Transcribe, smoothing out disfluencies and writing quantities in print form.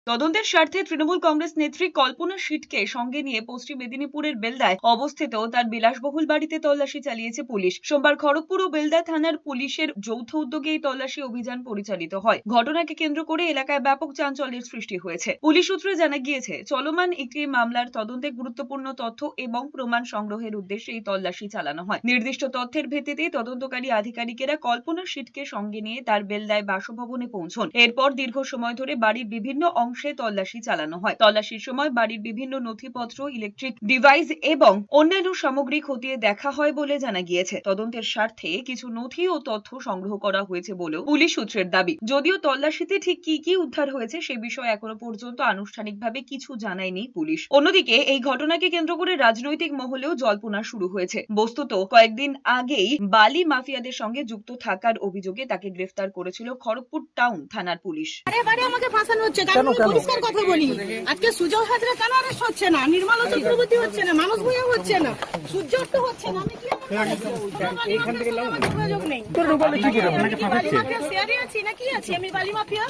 তদন্তের স্বার্থে তৃণমূল কংগ্রেস নেত্রী কল্পনা শীটকে সঙ্গে নিয়ে পশ্চিম মেদিনীপুরের বেলদায় অবস্থিত তার বিলাসবহুল বাড়িতে তল্লাশি চালিয়েছে পুলিশ। সোমবার খড়গপুর ও বেলদা থানার পুলিশের যৌথ উদ্যোগে এই তল্লাশি অভিযান পরিচালিত হয়। ঘটনাকে কেন্দ্র করে এলাকায় ব্যাপক চাঞ্চল্যের সৃষ্টি হয়েছে। পুলিশ সূত্রে জানা গিয়েছে, চলমান একটি মামলার তদন্তে গুরুত্বপূর্ণ তথ্য এবং প্রমাণ সংগ্রহের উদ্দেশ্যে এই তল্লাশি চালানো হয়। নির্দিষ্ট তথ্যের ভিত্তিতে তদন্তকারী আধিকারিকেরা কল্পনা শীটকে সঙ্গে নিয়ে তার বেলদায় বাসভবনে পৌঁছন। এরপর দীর্ঘ সময় ধরে বাড়ির বিভিন্ন অংশে তল্লাশি চালানো হয়। তল্লাশির সময় বাড়ির বিভিন্ন নথিপত্র, ইলেকট্রিক ডিভাইস এবং অন্যান্য সামগ্রী খতিয়ে দেখা হয় বলে জানা গিয়েছে। তদন্তের স্বার্থে কিছু নথি ও তথ্য সংগ্রহ করা হয়েছে বলেও পুলিশ সূত্রের দাবি। যদিও তল্লাশিতে ঠিক কি উদ্ধার হয়েছে সে বিষয়ে এখনো পর্যন্ত আনুষ্ঠানিকভাবে কিছু জানায়নি পুলিশ। অন্যদিকে এই ঘটনাকে কেন্দ্র করে রাজনৈতিক মহলেও জল্পনা শুরু হয়েছে। বস্তুত কয়েকদিন আগেই বালি মাফিয়াদের সঙ্গে যুক্ত থাকার অভিযোগে তাকে গ্রেফতার করেছিল খড়গপুর টাউন থানার পুলিশ। আমাকে ফাঁসানো হচ্ছে, কারণ আমি পরিষ্কার কথা বলি। আজকে সুজয় হাজরা কেন অ্যারেস্ট হচ্ছে না, নির্মলা চক্রবর্তী হচ্ছে না, মানস ভূঁইয়া হচ্ছে না, সূর্যর তো হচ্ছে না। আমি কি এইখান থেকে যোগাযোগ নেই, শেয়ারে আছি না কি আছি আমি বালি মাফিয়া।